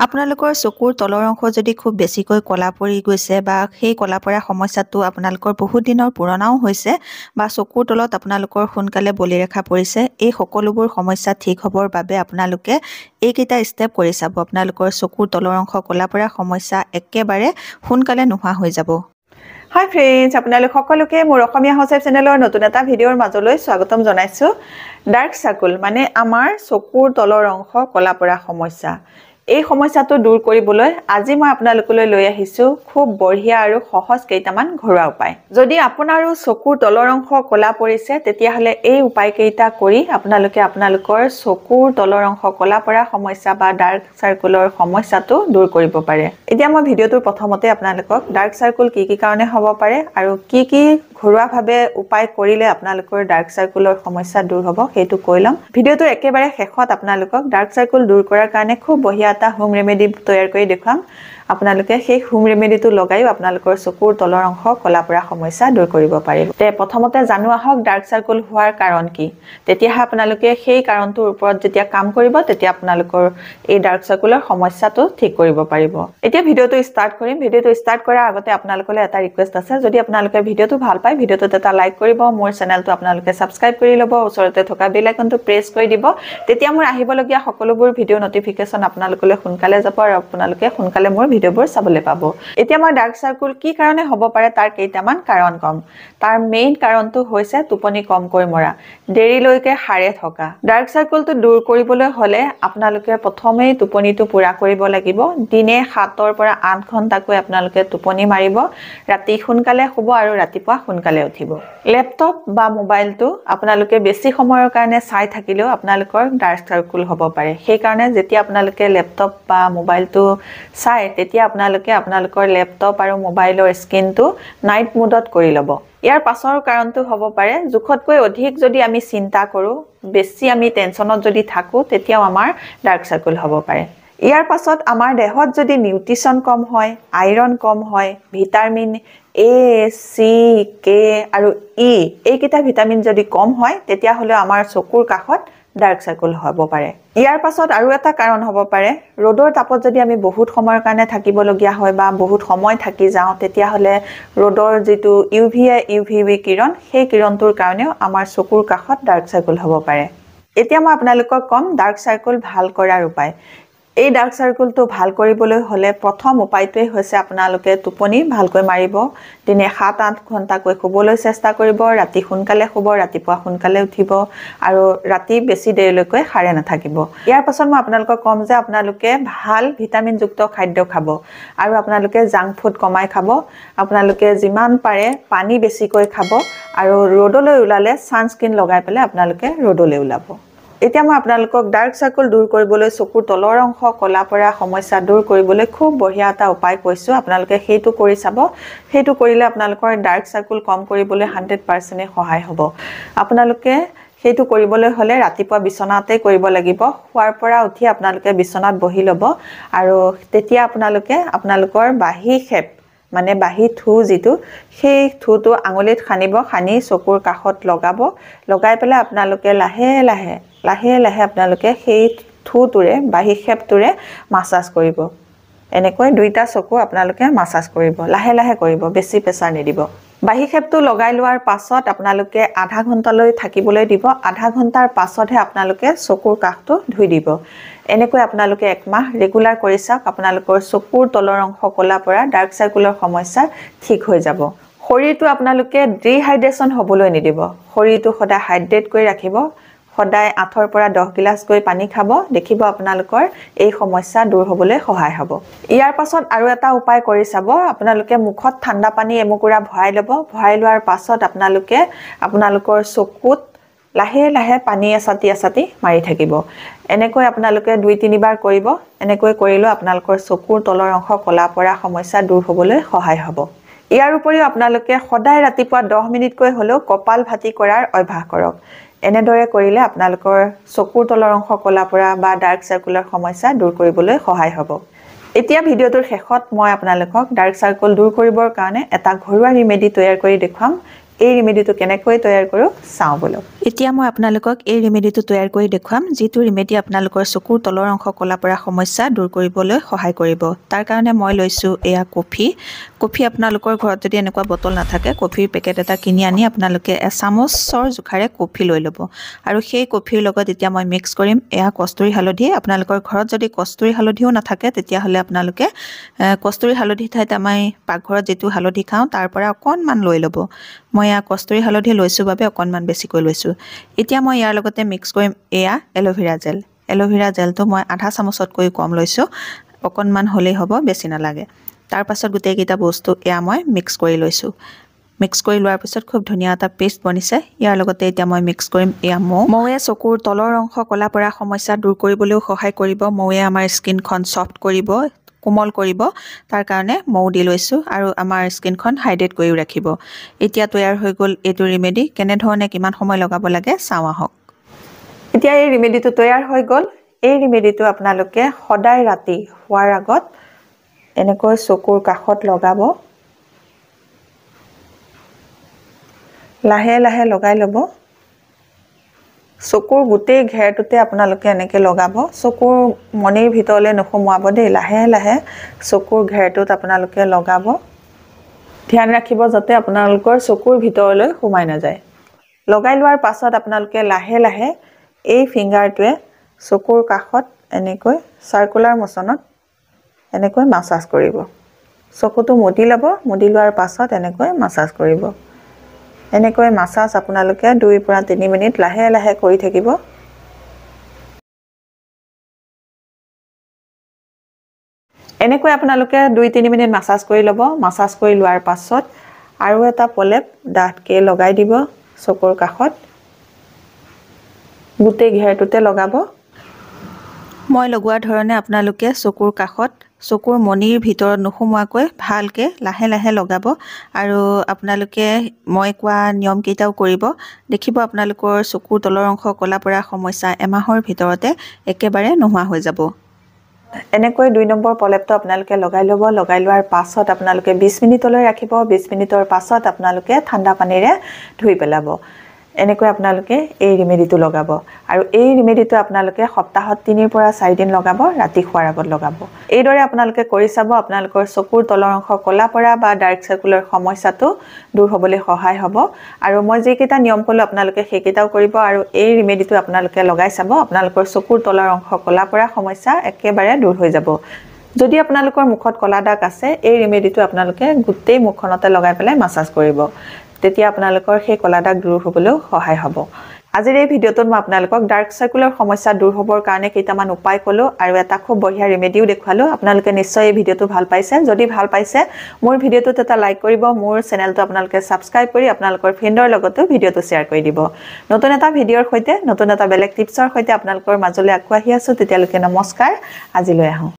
আপোনালোকৰ চকুৰ তলৰ অংশ যদি খুব বেছিকৈ কলা পৰি গৈছে বা সেই কলা পৰা সমস্যাটো আপোনালোকৰ বহুত দিনৰ পুৰণাও হৈছে বা চকুৰ তলত আপোনালোকৰ সোনকালে বলিৰেখা পৰিছে, এই সকলোবোৰ সমস্যা ঠিক হ'বৰ বাবে আপোনালোকে এইকেইটা ষ্টেপ কৰি চাব। আপোনালোকৰ চকুৰ তলৰ অংশ কলা পৰা সমস্যা একেবাৰে সোনকালে নোহোৱা হৈ যাব। হাই ফ্ৰেণ্ডছ, আপোনালোক সকলোকে মোৰ অসমীয়া হাউচ ৱাইফ চেনেলৰ নতুন এটা ভিডিঅ'ৰ মাজলৈ স্বাগতম জনাইছোঁ। ডাৰ্ক সাৰ্কুল মানে আমাৰ চকুৰ তলৰ অংশ কলা পৰা সমস্যা। এই সমস্যাটো দূৰ কৰিবলৈ আজি মই আপোনালোকলৈ লৈ আহিছোঁ খুব বঢ়িয়া আৰু সহজ কেইটামান ঘৰুৱা উপায়। যদি আপোনাৰো চকুৰ তলৰ অংশ কলা পৰিছে তেতিয়াহ'লে এই উপায় কেইটা কৰি আপোনালোকে আপোনালোকৰ চকুৰ তলৰ অংশ কলা পৰা সমস্যা বা ডাৰ্ক সাৰ্কুলৰ সমস্যাটো দূৰ কৰিব পাৰে। এতিয়া মই ভিডিঅ'টোৰ প্ৰথমতে আপোনালোকক ডাৰ্ক সাৰ্কুল কি কাৰণে হ'ব পাৰে আৰু কি ঘৰুৱাভাৱে উপায় কৰিলে আপোনালোকৰ ডাৰ্ক সাৰ্কুলৰ সমস্যা দূৰ হ'ব সেইটো কৈ ল'ম। ভিডিঅ'টোৰ একেবাৰে শেষত আপোনালোকক ডাৰ্ক সাৰ্কুল দূৰ কৰাৰ কাৰণে খুব বঢ়িয়া এটা হোম ৰেমেডি তৈয়াৰ কৰি দেখুৱাম। আপোনালোকে সেই হোম ৰেমেডিটো লগাইও আপোনালোকৰ চকুৰ তলৰ অংশ কলা পৰা সমস্যা দূৰ কৰিব পাৰিব। তে প্ৰথমতে জানো আহক ডাৰ্ক সাৰ্কুল হোৱাৰ কাৰণ কি। তেতিয়াহে আপোনালোকে সেই কাৰণটোৰ ওপৰত যেতিয়া কাম কৰিব তেতিয়া আপোনালোকৰ এই ডাৰ্ক সাৰ্কুলৰ সমস্যাটো ঠিক কৰিব পাৰিব। এতিয়া ভিডিঅ'টো ষ্টাৰ্ট কৰিম। ভিডিঅ'টো ষ্টাৰ্ট কৰাৰ আগতে আপোনালোকলৈ এটা ৰিকুৱেষ্ট আছে, যদি আপোনালোকে ভিডিঅ'টো ভাল পায় ভিডিঅ'টোত এটা লাইক কৰিব, মোৰ চেনেলটো আপোনালোকে ছাবস্ক্ৰাইব কৰি ল'ব, ওচৰতে থকা বেল আইকনটো প্ৰেছ কৰি দিব। তেতিয়া মোৰ আহিবলগীয়া সকলোবোৰ ভিডিঅ' নটিফিকেশ্যন আপোনালোকলৈ সোনকালে যাব আৰু আপোনালোকে সোনকালে মোৰ ভিডিঅ'বোৰ চাবলৈ পাব। এতিয়া মই ডাৰ্ক সাৰ্কুল কি কাৰণে হ'ব পাৰে তাৰ কেইটামান কাৰণ ক'ম। তাৰ মেইন কাৰণটো হৈছে টোপনি কমকৈ মৰা, দেৰিলৈকে সাৰে থকা। ডাৰ্ক সাৰ্কুলটো দূৰ কৰিবলৈ হ'লে আপোনালোকে প্ৰথমেই টোপনিটো পূৰা কৰিব লাগিব। দিনে 7 পৰা 8 ঘণ্টাকৈ আপোনালোকে টোপনি মাৰিব, ৰাতি সোনকালে শুব আৰু ৰাতিপুৱা সোনকালে উঠিব। লেপটপ বা মোবাইলটো আপোনালোকে বেছি সময়ৰ কাৰণে চাই থাকিলেও আপোনালোকৰ ডাৰ্ক সাৰ্কুল হ'ব পাৰে। সেইকাৰণে যেতিয়া আপোনালোকে লেপটপ বা মোবাইলটো চাই তেতিয়া আপোনালোকে আপোনালোকৰ লেপটপ আৰু মোবাইলৰ স্ক্ৰীনটো নাইট মোডত কৰি ল'ব। ইয়াৰ পাছৰ কাৰণটো হ'ব পাৰে জোখতকৈ অধিক যদি আমি চিন্তা কৰোঁ, বেছি আমি টেনশ্যনত যদি থাকোঁ তেতিয়াও আমাৰ ডাৰ্ক সাৰ্কুল হ'ব পাৰে। ইয়াৰ পাছত আমাৰ দেহত যদি নিউট্ৰিশ্যন কম হয়, আইৰণ কম হয়, ভিটামিন A, C, K আৰু E এইকেইটা ভিটামিন যদি কম হয় তেতিয়াহ'লে আমাৰ চকুৰ কাষত ডাৰ্ক সাৰ্কুল হ'ব পাৰে। ইয়াৰ পাছত আৰু এটা কাৰণ হ'ব পাৰে, ৰ'দৰ তাপত যদি আমি বহুত সময়ৰ কাৰণে থাকিবলগীয়া হয় বা বহুত সময় থাকি যাওঁ তেতিয়াহ'লে ৰ'দৰ যিটো UVB কিৰণ সেই কিৰণটোৰ কাৰণেও আমাৰ চকুৰ কাষত ডাৰ্ক সাৰ্কুল হ'ব পাৰে। এতিয়া মই আপোনালোকক ক'ম ডাৰ্ক সাৰ্কুল ভাল কৰাৰ উপায়। এই ডাৰ্ক সাৰ্কুলটো ভাল কৰিবলৈ হ'লে প্ৰথম উপায়টোৱেই হৈছে আপোনালোকে টোপনি ভালকৈ মাৰিব, দিনে 7-8 ঘণ্টাকৈ শুবলৈ চেষ্টা কৰিব, ৰাতি সোনকালে শুব, ৰাতিপুৱা সোনকালে উঠিব আৰু ৰাতি বেছি দেৰিলৈকৈ সাৰে নাথাকিব। ইয়াৰ পাছত মই আপোনালোকক ক'ম যে আপোনালোকে ভাল ভিটামিনযুক্ত খাদ্য খাব আৰু আপোনালোকে জাংক ফুড কমাই খাব। আপোনালোকে যিমান পাৰে পানী বেছিকৈ খাব আৰু ৰ'দলৈ ওলালে ছানস্ক্ৰীন লগাই পেলাই আপোনালোকে ৰ'দলৈ ওলাব। এতিয়া মই আপোনালোকক ডাৰ্ক সাৰ্কুল দূৰ কৰিবলৈ, চকুৰ তলৰ অংশ কলা পৰা সমস্যা দূৰ কৰিবলৈ খুব বঢ়িয়া এটা উপায় কৈছোঁ। আপোনালোকে সেইটো কৰি চাব। সেইটো কৰিলে আপোনালোকৰ ডাৰ্ক সাৰ্কুল কম কৰিবলৈ 100% সহায় হ'ব। আপোনালোকে সেইটো কৰিবলৈ হ'লে ৰাতিপুৱা বিচনাতে কৰিব লাগিব। শুৱাৰ পৰা উঠি আপোনালোকে বিচনাত বহি ল'ব আৰু তেতিয়া আপোনালোকে আপোনালোকৰ বাহী খেপ মানে বাহী থু যিটো, সেই থুটো আঙুলিত সানিব, সানি চকুৰ কাষত লগাব। লগাই পেলাই আপোনালোকে লাহে লাহে আপোনালোকে সেই থুটোৰে বাহী খেপটোৰে মাছাজ কৰিব। এনেকৈ 2টা চকু আপোনালোকে মাছাজ কৰিব, লাহে লাহে কৰিব, বেছি প্ৰেছাৰ নিদিব। বাহী খেপটো লগাই লোৱাৰ পাছত আপোনালোকে আধা ঘণ্টালৈ থাকিবলৈ দিব। আধা ঘণ্টাৰ পাছতহে আপোনালোকে চকুৰ কাষটো ধুই দিব। এনেকৈ আপোনালোকে 1 মাহ ৰেগুলাৰ কৰি চাওক, আপোনালোকৰ চকুৰ তলৰ অংশ কলা পৰা ডাৰ্ক সাৰ্কুলৰ সমস্যা ঠিক হৈ যাব। শৰীৰটো আপোনালোকে ডিহাইড্ৰেশ্যন হ'বলৈ নিদিব। শৰীৰটো সদায় হাইড্ৰেট কৰি ৰাখিব। সদায় 8 পৰা 10 গিলাচকৈ পানী খাব, দেখিব আপোনালোকৰ এই সমস্যা দূৰ হ'বলৈ সহায় হ'ব। ইয়াৰ পাছত আৰু এটা উপায় কৰি চাব, আপোনালোকে মুখত ঠাণ্ডা পানী এমুকুৰা ভৰাই ল'ব। ভৰাই লোৱাৰ পাছত আপোনালোকে আপোনালোকৰ চকুত লাহে লাহে পানী এচাটি মাৰি থাকিব। এনেকৈ আপোনালোকে 2-3 বাৰ কৰিব। এনেকৈ কৰিলেও আপোনালোকৰ চকুৰ তলৰ অংশ কলা পৰা সমস্যা দূৰ হ'বলৈ সহায় হ'ব। ইয়াৰ উপৰিও আপোনালোকে সদায় ৰাতিপুৱা 10 মিনিটকৈ হ'লেও কপাল ভাতি কৰাৰ অভ্যাস কৰক। এনেদৰে কৰিলে আপোনালোকৰ চকুৰ তলৰ অংশ কলা পৰা বা ডাৰ্ক সাৰ্কুলৰ সমস্যা দূৰ কৰিবলৈ সহায় হ'ব। এতিয়া ভিডিঅ'টোৰ শেষত মই আপোনালোকক ডাৰ্ক সাৰ্কুল দূৰ কৰিবৰ কাৰণে এটা ঘৰুৱা ৰেমেডি তৈয়াৰ কৰি দেখুৱাম। এই ৰেমেডিটো কেনেকৈ তৈয়াৰ কৰোঁ চাওঁ বলক। এতিয়া মই আপোনালোকক এই ৰেমেডিটো তৈয়াৰ কৰি দেখুৱাম, যিটো ৰেমেডি আপোনালোকৰ চকুৰ তলৰ অংশ ক'লা পৰা সমস্যা দূৰ কৰিবলৈ সহায় কৰিব। তাৰ কাৰণে মই লৈছোঁ এয়া কফি আপোনালোকৰ ঘৰত যদি এনেকুৱা বটল নাথাকে, কফিৰ পেকেট এটা কিনি আনি আপোনালোকে এচামুচৰ জোখাৰে কফি লৈ ল'ব। আৰু সেই কফিৰ লগত এতিয়া মই মিক্স কৰিম এয়া কস্তুৰী হালধি। আপোনালোকৰ ঘৰত যদি কস্তুৰী হালধিও নাথাকে তেতিয়াহ'লে আপোনালোকে কস্তুৰী হালধি ঠাইত আমি পাকঘৰত যিটো হালধি খাওঁ তাৰ পৰা অকণমান লৈ ল'ব। মই এয়া কস্তুৰী হালধি লৈছোঁ বাবে অকণমান বেছিকৈ লৈছোঁ। এতিয়া মই ইয়াৰ লগতে মিক্স কৰিম এয়া এল'ভেৰা জেল। এল'ভেৰা জেলটো মই আধা চামুচতকৈ কম লৈছোঁ, অকণমান হ'লেই হ'ব, বেছি নালাগে। তাৰ পাছত গোটেইকেইটা বস্তু এয়া মই মিক্স কৰি লৈছোঁ। মিক্স কৰি লোৱাৰ পিছত খুব ধুনীয়া এটা পেষ্ট বনিছে। ইয়াৰ লগতে এতিয়া মই মিক্স কৰিম এয়া মৌৱে চকুৰ তলৰ অংশ ক'লা পৰা সমস্যা দূৰ কৰিবলৈও সহায় কৰিব। মৌৱে আমাৰ স্কিনখন ছফ্ট কৰিব, কোমল কৰিব। তাৰ কাৰণে মৌ দি লৈছোঁ আৰু আমাৰ স্কিনখন হাইড্ৰেট কৰিও ৰাখিব। এতিয়া তৈয়াৰ হৈ গ'ল এইটো ৰেমেডি। কেনেধৰণে কিমান সময় লগাব লাগে চাওঁ আহক। এতিয়া এই ৰেমেডিটো তৈয়াৰ হৈ গ'ল। এই ৰেমেডিটো আপোনালোকে সদায় ৰাতি শোৱাৰ আগত এনেকৈ চকুৰ কাষত লগাব। লাহে লাহে লগাই ল'ব। চকুৰ গোটেই ঘেৰটোতে আপোনালোকে এনেকৈ লগাব। চকুৰ মণিৰ ভিতৰলৈ নোসোমোৱাব দেই। লাহে লাহে চকুৰ ঘেৰটোত আপোনালোকে লগাব। ধ্যান ৰাখিব যাতে আপোনালোকৰ চকুৰ ভিতৰলৈ সোমাই নাযায়। লগাই লোৱাৰ পাছত আপোনালোকে লাহে লাহে এই ফিংগাৰটোৱে চকুৰ কাষত এনেকৈ চাৰ্কুলাৰ মোচনত এনেকৈ মাছাজ কৰিব। চকুটো মুদি ল'ব, মুদি লোৱাৰ পাছত এনেকৈ মাছাজ কৰিব। এনেকৈ মাছাজ আপোনালোকে 2 পৰা 3 মিনিট লাহে লাহে কৰি থাকিব। এনেকৈ আপোনালোকে 2-3 মিনিট মাছাজ কৰি ল'ব। মাছাজ কৰি লোৱাৰ পাছত আৰু এটা প্ৰলেপ ডাঠকৈ লগাই দিব চকুৰ কাষত। গোটেই ঘেৰটোতে লগাব। মই লগোৱাৰ ধৰণে আপোনালোকে চকুৰ কাষত চকুৰ মণিৰ ভিতৰত নোসোমোৱাকৈ ভালকৈ লাহে লাহে লগাব। আৰু আপোনালোকে মই কোৱা নিয়মকেইটাও কৰিব। দেখিব আপোনালোকৰ চকুৰ তলৰ অংশ ক'লা পৰা সমস্যা এমাহৰ ভিতৰতে একেবাৰে নোহোৱা হৈ যাব। এনেকৈ 2 নম্বৰ প্ৰলেপটো আপোনালোকে লগাই ল'ব। লগাই লোৱাৰ পাছত আপোনালোকে 20 মিনিটলৈ ৰাখিব। 20 মিনিটৰ পাছত আপোনালোকে ঠাণ্ডা পানীৰে ধুই পেলাব। এনেকৈ আপোনালোকে এই ৰেমেডিটো লগাব। আৰু এই ৰেমেডিটো আপোনালোকে সপ্তাহত 3 পৰা 4 দিন লগাব, ৰাতি শোৱাৰ আগত লগাব। এইদৰে আপোনালোকে কৰি চাব, আপোনালোকৰ চকুৰ তলৰ অংশ ক'লা পৰা বা ডাৰ্ক চাৰ্কুলৰ সমস্যাটো দূৰ হ'বলৈ সহায় হ'ব। আৰু মই যিকেইটা নিয়ম ক'লোঁ আপোনালোকে সেইকেইটাও কৰিব। আৰু এই ৰেমেডিটো আপোনালোকে লগাই চাব, আপোনালোকৰ চকুৰ তলৰ অংশ ক'লা পৰা সমস্যা একেবাৰে দূৰ হৈ যাব। যদি আপোনালোকৰ মুখত ক'লা দাগ আছে, এই ৰেমেডিটো আপোনালোকে গোটেই মুখখনতে লগাই পেলাই মাছাজ কৰিব। তেতিয়া আপোনালোকৰ সেই ক'লা দাগ দূৰ হ'বলৈও সহায় হ'ব। আজিৰ এই ভিডিঅ'টোত মই আপোনালোকক ডাৰ্ক চাৰ্কুলৰ সমস্যা দূৰ হ'বৰ কাৰণে কেইটামান উপায় ক'লোঁ আৰু এটা খুব বঢ়িয়া ৰেমেডিও দেখুৱালোঁ। আপোনালোকে নিশ্চয় এই ভিডিঅ'টো ভাল পাইছে। যদি ভাল পাইছে মোৰ ভিডিঅ'টোত এটা লাইক কৰিব। মোৰ চেনেলটো আপোনালোকে ছাবস্ক্ৰাইব কৰি আপোনালোকৰ ফ্ৰেণ্ডৰ লগতো ভিডিঅ'টো শ্বেয়াৰ কৰি দিব। নতুন এটা ভিডিঅ'ৰ সৈতে, নতুন এটা বেলেগ টিপছৰ সৈতে আপোনালোকৰ মাজলৈ আকৌ আহি আছোঁ। তেতিয়ালৈকে নমস্কাৰ, আজিলৈ আহোঁ।